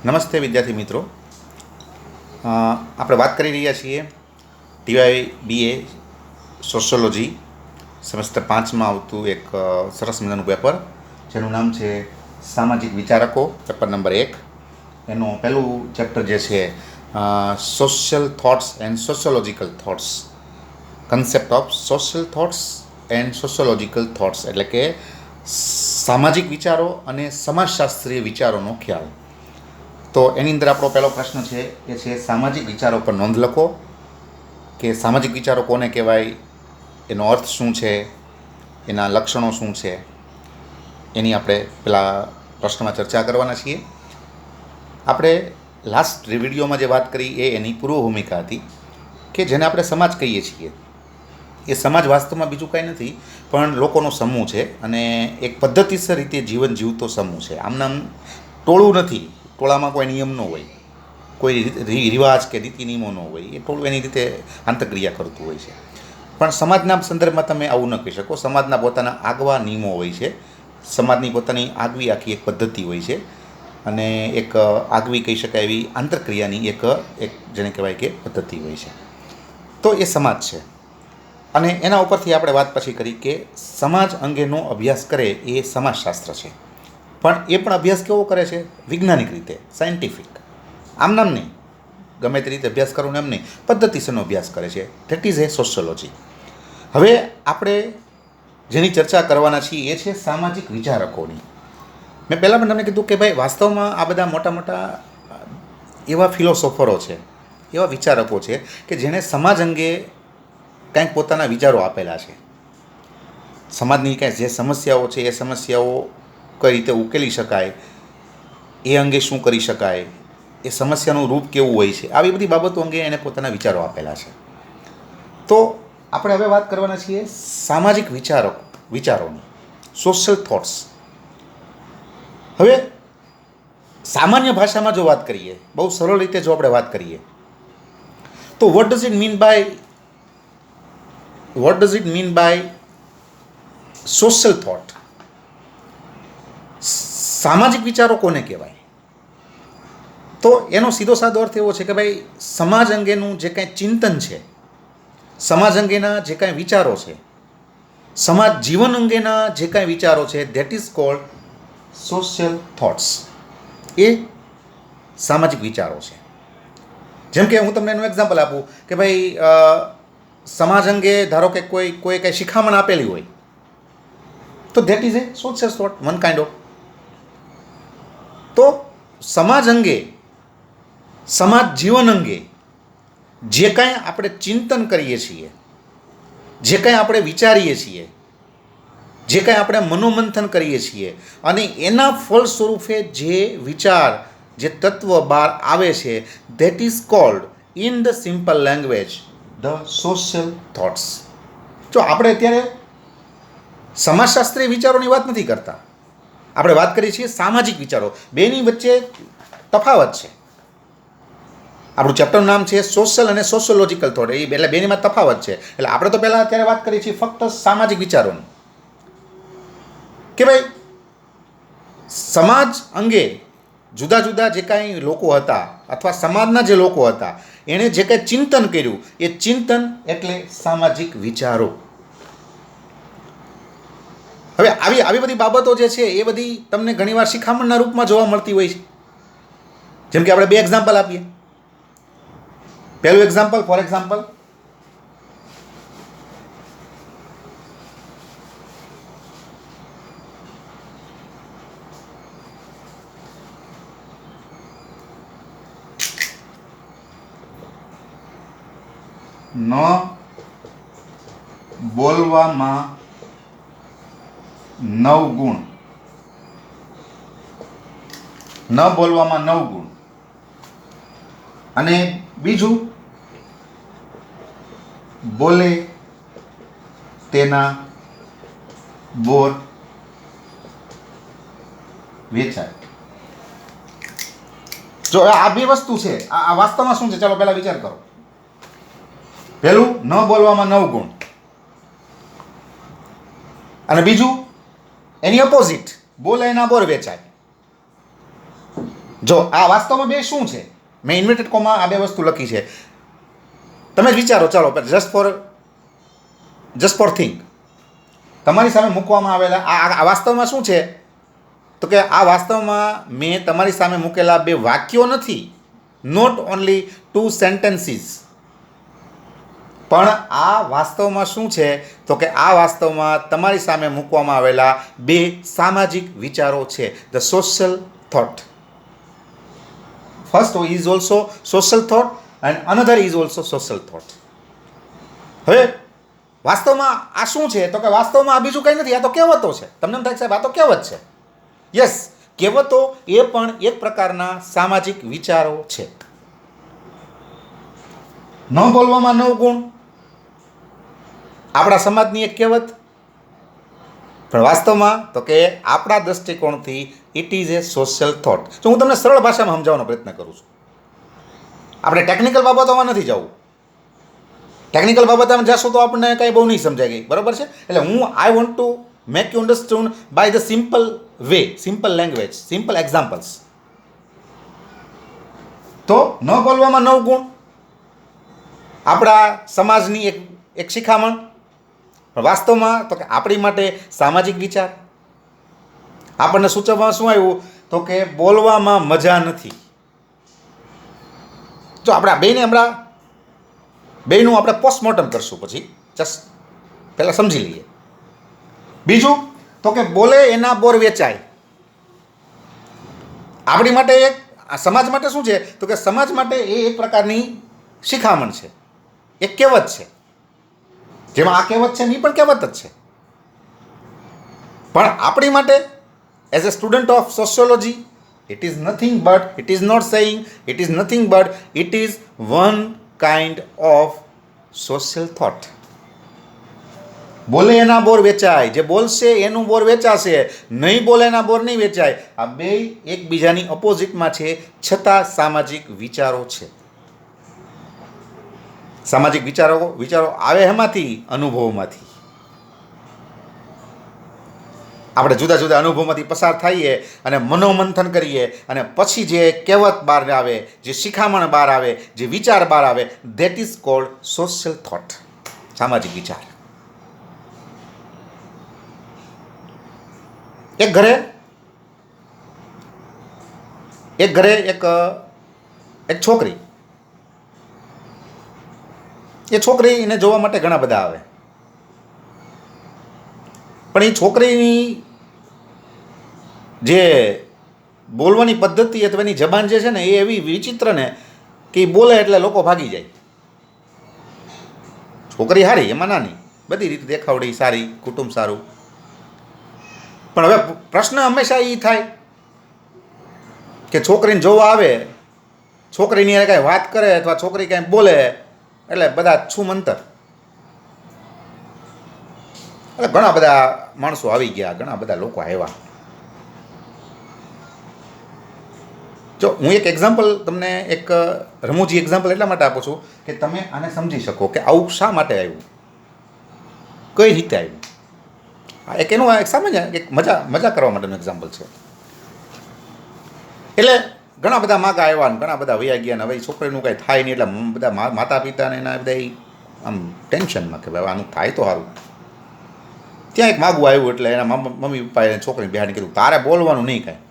નમસ્તે વિદ્યાર્થી મિત્રો. આપણે વાત કરી રહ્યા છીએ ટીવાય બીએ સોશિયોલોજી સેમેસ્ટર 5માં આવતું એક સરસ મજાનું પેપર જેનું નામ છે સામાજિક વિચારકો, પેપર નંબર 1. એનું પહેલું ચેપ્ટર જે છે social thoughts and sociological thoughts, concept of social thoughts and sociological thoughts, એટલે કે સામાજિક વિચારો અને સમાજશાસ્ત્રીય વિચારોનો ખ્યાલ. તો એની અંદર આપણો પહેલો પ્રશ્ન છે એ છે સામાજિક વિચારો પર નોંધ લખો, કે સામાજિક વિચારો કોને કહેવાય, એનો અર્થ શું છે, એના લક્ષણો શું છે, એની આપણે પેલા પ્રશ્નમાં ચર્ચા કરવાના છીએ. આપણે લાસ્ટ વિડીયોમાં જે વાત કરી એ એની પૂર્વ ભૂમિકા હતી, કે જેને આપણે સમાજ કહીએ છીએ. એ સમાજ વાસ્તવમાં બીજું કાંઈ નથી પણ લોકોનો સમૂહ છે, અને એક પદ્ધતિસર રીતે જીવન જીવતો સમૂહ છે. આમનામ ટોળું નથી, ટોળામાં કોઈ નિયમ ન હોય, કોઈ રિવાજ કે રીતિ નિયમો ન હોય. એ ટોળું એની રીતે આંતરક્રિયા કરતું હોય છે. પણ સમાજના સંદર્ભમાં તમે આવું ન કહી શકો. સમાજના પોતાના આગવા નિયમો હોય છે, સમાજની પોતાની આગવી આખી એક પદ્ધતિ હોય છે, અને એક આગવી કહી શકાય એવી આંતરક્રિયાની એક જેને કહેવાય કે પદ્ધતિ હોય છે. તો એ સમાજ છે. અને એના ઉપરથી આપણે વાત પછી કરી કે સમાજ અંગેનો અભ્યાસ કરે એ સમાજશાસ્ત્ર છે. પણ એ પણ અભ્યાસ કેવો કરે છે? વૈજ્ઞાનિક રીતે, સાયન્ટિફિક. આમ નામ નહીં, ગમે તે રીતે અભ્યાસ કરવાનો એમ નહીં, પદ્ધતિસરનો અભ્યાસ કરે છે. That is A sociology. હવે આપણે જેની ચર્ચા કરવાના છીએ એ છે સામાજિક વિચારકોની. મેં પહેલાં પણ તમને કીધું કે ભાઈ વાસ્તવમાં આ બધા મોટા મોટા એવા ફિલોસોફરો છે, એવા વિચારકો છે કે જેણે સમાજ અંગે કંઈક પોતાના વિચારો આપેલા છે. સમાજની કાંઈ જે સમસ્યાઓ છે એ સમસ્યાઓ કઈ રીતે ઉકેલી શકાય, એ અંગે શું કરી શકાય, એ સમસ્યાનું રૂપ કેવું હોય છે, આવી બધી બાબતો અંગે એને પોતાના વિચારો આપેલા છે. તો આપણે હવે વાત કરવાના છીએ સામાજિક વિચારોની, સોશિયલ થોટ્સ. હવે સામાન્ય ભાષામાં જો વાત કરીએ, બહુ સરળ રીતે જો આપણે વાત કરીએ, તો what does it mean by social thought? સામાજિક વિચારો કોને કહેવાય? તો એનો સીધો સાદો અર્થ એવો છે કે ભાઈ સમાજ અંગેનું જે કાંઈ ચિંતન છે, સમાજ અંગેના જે કાંઈ વિચારો છે, સમાજ જીવન અંગેના જે કાંઈ વિચારો છે, that is called social thoughts. એ સામાજિક વિચારો છે. જેમ કે હું તમને એનું એક્ઝામ્પલ આપું કે ભાઈ સમાજ અંગે ધારો કે કોઈ કાંઈ શિખામણ આપેલી હોય, તો that is A social thought, one kind of. તો સમાજ અંગે, સમાજ જીવન અંગે જે કાંઈ આપણે ચિંતન કરીએ છીએ, જે કાંઈ આપણે વિચારીએ છીએ, જે કાંઈ આપણે મનોમંથન કરીએ છીએ, અને એના ફળ સ્વરૂપે જે વિચાર, જે તત્વ બહાર આવે છે, that is cold in the simple language the social thoughts. જો આપણે અત્યારે સમાજશાસ્ત્રીય વિચારોની વાત નથી કરતા, આપણે વાત કરીએ છીએ સામાજિક વિચારો. બેની વચ્ચે તફાવત છે. આપણું ચેપ્ટરનું નામ છે સોશિયલ અને સોશિયોલોજીકલ થોટ, એટલે બેનીમાં તફાવત છે. એટલે આપણે તો પહેલાં અત્યારે વાત કરીએ છીએ ફક્ત સામાજિક વિચારોની, કે ભાઈ સમાજ અંગે જુદા જુદા જે કાંઈ લોકો હતા, અથવા સમાજના જે લોકો હતા, એણે જે કાંઈ ચિંતન કર્યું, એ ચિંતન એટલે સામાજિક વિચારો. હવે આવી બધી બાબતો જે છે એ બધી તમને ઘણીવાર શિખામણના રૂપમાં જોવા મળતી હોય છે. જેમ કે આપણે બે એક્ઝામ્પલ આપીએ. પહેલું એક્ઝામ્પલ, ફોર એક્ઝામ્પલ, ન બોલવામાં 9 ગુણ. ન બોલવામાં 9 ગુણ. અને બીજું, બોલે તેના બોર વેચાય. જો આ બે વસ્તુ છે, આ વાસ્તવમાં શું છે? ચાલો પહેલા વિચાર કરો. પહેલું, ન બોલવામાં 9 ગુણ, અને બીજું એની ઓપોઝિટ, બોલે એના બોર વેચાય. જો આ વાસ્તવમાં બે શું છે, મેં ઇન્વર્ટેડ કોમાં આ બે વસ્તુ લખી છે, તમે વિચારો. ચાલો જસ્ટ ફોર થિંક, તમારી સામે મૂકવામાં આવેલા આ વાસ્તવમાં શું છે, તો કે આ વાસ્તવમાં મેં તમારી સામે મૂકેલા બે વાક્યો નથી, નોટ ઓનલી 2 સેન્ટેન્સીસ, પણ આ વાસ્તવમાં શું છે, તો કે આ વાસ્તવમાં તમારી સામે મૂકવામાં આવેલા બે સામાજિક વિચારો છે, the social thought. First is also social thought and another is also social thought. હવે વાસ્તવમાં આ શું છે, તો કે વાસ્તવમાં આ બીજું કંઈ નથી, આ તો કહેવતો છે. તમને એમ થાય સાહેબ આ તો કહેવત છે. યસ, કહેવતો એ પણ એક પ્રકારના સામાજિક વિચારો છે. ન બોલવામાં 9 ગુણ આપણા સમાજની એક કહેવત, પણ વાસ્તવમાં તો કે આપણા દૃષ્ટિકોણથી it is A social thought. તો હું તમને સરળ ભાષામાં સમજાવવાનો પ્રયત્ન કરું છું. આપણે ટેકનિકલ બાબતોમાં નથી જવું. ટેકનિકલ બાબતમાં જશું તો આપણને કંઈ બહુ નહીં સમજાય ગઈ, બરાબર છે. એટલે I want to make you understand by the simple way, simple language, simple examples. તો ન બોલવામાં 9 ગુણ આપણા સમાજની એક શિખામણ, પણ વાસ્તવમાં તો કે આપણી માટે સામાજિક વિચાર. આપણને સૂચવવામાં શું આવ્યું, તો કે બોલવામાં મજા નથી. જો આપણા બેયનું આપણે પોસ્ટમોર્ટમ કરશું, પછી જસ્ટ પહેલાં સમજી લઈએ. બીજું તો કે બોલે એના બોર વેચાય. આપણી માટે સમાજ માટે શું છે, તો કે સમાજ માટે એ એક પ્રકારની શિખામણ છે, એક કહેવત છે. જેમાં આ કહેવત છે એ પણ કહેવત જ છે. પણ આપણી માટે as a student of sociology, it is nothing but, it is not saying, it is nothing but, it is one kind of social thought. બોલે એના બોર વેચાય, જે બોલશે એનું બોર વેચાશે, નહીં બોલે એના બોર નહીં વેચાય. આ બે એકબીજાની ઓપોઝિટમાં છે, છતાં સામાજિક વિચારો છે. સામાજિક વિચારો આવે એમાંથી, અનુભવોમાંથી. આપણે જુદા જુદા અનુભવોમાંથી પસાર થઈએ અને મનોમંથન કરીએ, અને પછી જે કહેવત બહાર આવે, જે શિખામણ બહાર આવે, જે વિચાર બહાર આવે, that is called social thought, સામાજિક વિચાર. એક ઘરે એક છોકરી, એ છોકરીને જોવા માટે ઘણા બધા આવે, પણ એ છોકરીની જે બોલવાની પદ્ધતિ અથવા એની જબાન જે છે ને, એ એવી વિચિત્ર ને કે એ બોલે એટલે લોકો ભાગી જાય. છોકરી સારી, એમાં નાની, બધી રીતે દેખાવડી સારી, કુટુંબ સારું, પણ હવે પ્રશ્ન હંમેશા એ થાય કે છોકરીને જોવા આવે, છોકરીની કાંઈ વાત કરે અથવા છોકરી કાંઈ બોલે એટલે બધા છુમંતર. એટલે ઘણા બધા માણસો આવી ગયા, ઘણા બધા લોકો આવ્યા. જો હું એક એક્ઝામ્પલ તમને, એક રમૂજી એક્ઝામ્પલ એટલા માટે આપું છું કે તમે આને સમજી શકો કે આવું શા માટે આવ્યું, કઈ રીતે આવ્યું. એક એનું એક સામાન્ય એક મજા કરવા માટેનું એક્ઝામ્પલ છે. એટલે ઘણા બધા માગા આવ્યા ને ઘણા બધા વયા ગયા ને હવે છોકરીનું કાંઈ થાય નહીં, એટલે બધા માતા પિતાને એના બધા આમ ટેન્શનમાં કે ભાઈ આનું થાય તો સારું. ત્યાં એક માગું આવ્યું, એટલે એના મમ્મી પપ્પાએ છોકરીને બિહાડીને કીધું, તારે બોલવાનું નહીં કાંઈ,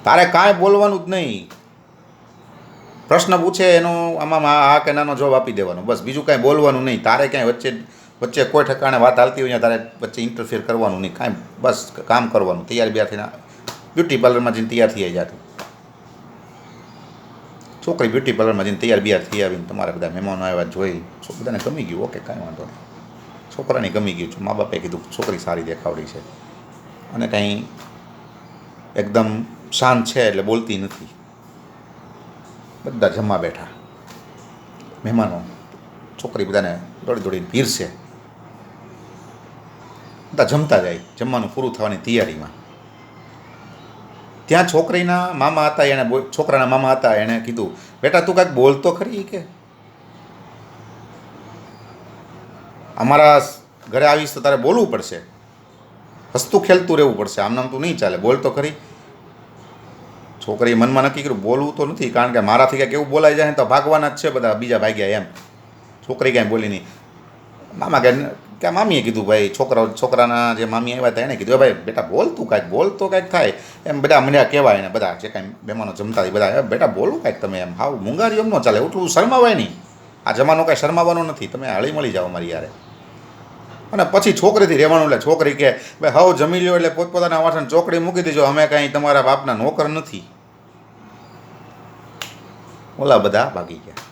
તારે કાંઈ બોલવાનું જ નહીં. પ્રશ્ન પૂછે એનો આમાં હા કે નાનો જવાબ આપી દેવાનો, બસ, બીજું કાંઈ બોલવાનું નહીં. તારે ક્યાંય વચ્ચે કોઈ ઠેકાણે વાત હાલતી હોય તારે વચ્ચે ઇન્ટરફિયર કરવાનું નહીં, કાંઈ, બસ કામ કરવાનું. તૈયાર બિયાર થઈને બ્યુટી પાર્લરમાં જઈને તૈયાર થઈ જતું. છોકરી બ્યુટી પાર્લરમાં જઈને તૈયાર બિયાર થઈ આવીને તમારે બધા મહેમાનો આવ્યા જોઈ, બધાને ગમી ગયું, ઓકે કાંઈ વાંધો નહીં. છોકરાને ગમી ગયું, મા બાપે કીધું છોકરી સારી દેખાવડી છે અને કાંઈ એકદમ શાંત છે એટલે બોલતી નથી. બધા જમવા બેઠા, મહેમાનો, છોકરી બધાને દોડીને પીરસે, બધા જમતા જાય, જમવાનું પૂરું થવાની તૈયારીમાં. ત્યાં છોકરીના મામા હતા, છોકરાના મામા હતા, એણે કીધું, બેટા તું કાંઈક બોલતો ખરી, કે અમારા ઘરે આવીશ તો તારે બોલવું પડશે. હસતું ખેલતું રહેવું પડશે, આમ નામ તું નહીં ચાલે. બોલ તો ખરી. છોકરીએ મનમાં નક્કી કર્યું બોલવું તો નથી, કારણ કે મારાથી કાંઈક એવું બોલાઈ જાય ને તો ભાગવાના જ છે બધા, બીજા ભાગ્યા એમ. છોકરી કાંઈ બોલી નહીં. મામા કે મામીએ કીધું ભાઈ, છોકરાના જે મામી આવ્યા હતા એણે કીધું ભાઈ બેટા બોલતું કાંઈક, બોલ તો કાંઈક થાય એમ. બધા મને કહેવાય ને બધા જે કાંઈ મહેમાનો જમતા હતા બધા, બેટા બોલું કાંઈક તમે એમ. હાવ મૂંગારી એમ ન ચાલે, એટલું શરમાવાય નહીં. આ જમાનો કાંઈ શરમાવાનો નથી, તમે હળી મળી જાઓ મારી યારે. અને પછી છોકરીથી રહેવાનું. એટલે છોકરી કે ભાઈ હાવ જમી લ્યો એટલે પોતપોતાના વાસણ ચોકડી મૂકી દેજો, અમે કાંઈ તમારા બાપના નોકર નથી. ઓલા બધા ભાગી ગયા.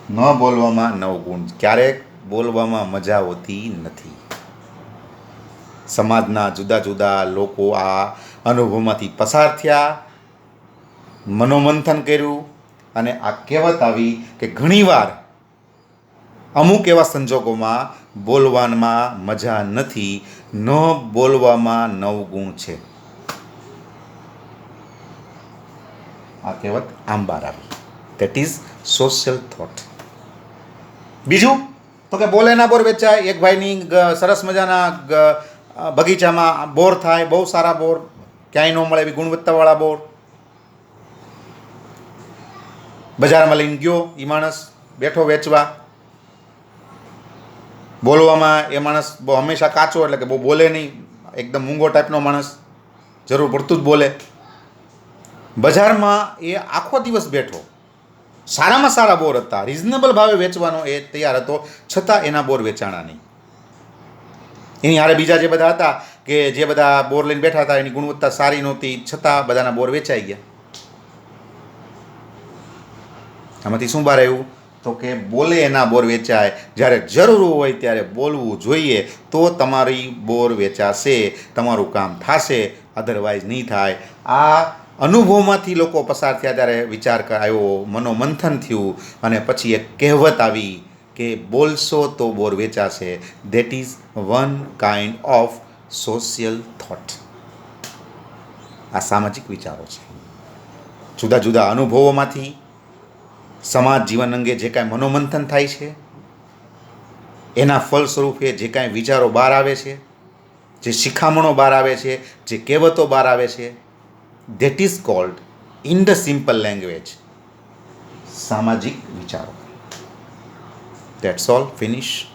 ન બોલવામાં 9 ગુણ. ક્યારેક બોલવામાં મજા હોતી નથી. સમાજના જુદા જુદા લોકો આ અનુભવમાંથી પસાર થયા, મનોમંથન કર્યું, અને આ કહેવત આવી કે ઘણીવાર અમુક એવા સંજોગોમાં બોલવામાં મજા નથી, ન બોલવામાં 9 ગુણ છે. આ કહેવત આમ બહાર આવી. That is social thought. બીજું તો કે બોલે ના બોર વેચાય. એક ભાઈની સરસ મજાના બગીચામાં બોર થાય, બહુ સારા બોર, ક્યાંય ન મળે એવી ગુણવત્તાવાળા બોર. બજારમાં લઈને ગયો એ માણસ, બેઠો વેચવા. બોલવામાં એ માણસ બહુ હંમેશા કાચો, એટલે કે બહુ બોલે નહીં, એકદમ મૂંગો ટાઈપનો માણસ, જરૂર પડતું જ બોલે. બજારમાં એ આખો દિવસ બેઠો, સારામાં સારા બોર હતા, રિઝનેબલ ભાવે વેચવાનો એ તૈયાર હતો, છતાં એના બોર વેચાણા નહીં. એની હારે બીજા જે બધા હતા કે જે બધા બોર લઈને બેઠા હતા એની ગુણવત્તા સારી નહોતી, છતાં બધાના બોર વેચાઈ ગયા. આમાંથી શું બહાર આવ્યું? તો કે બોલે એના બોર વેચાય. જ્યારે જરૂર હોય ત્યારે બોલવું જોઈએ, તો તમારી બોર વેચાશે, તમારું કામ થશે, અધરવાઇઝ નહીં થાય. આ અનુભવમાંથી લોકો પસાર થયા ત્યારે વિચાર આવ્યો, મનોમંથન થયું, અને પછી એક કહેવત આવી કે બોલશો તો બોર વેચાશે. That is one kind of social thought. આ સામાજિક વિચારો છે. જુદા જુદા અનુભવોમાંથી સમાજ જીવન અંગે જે કાંઈ મનોમંથન થાય છે, એના ફળ સ્વરૂપે જે કાંઈ વિચારો બહાર આવે છે, જે શિખામણો બહાર આવે છે, જે કહેવતો બહાર આવે છે, that is called in the simple language સામાજિક વિચારો. That's all. Finish.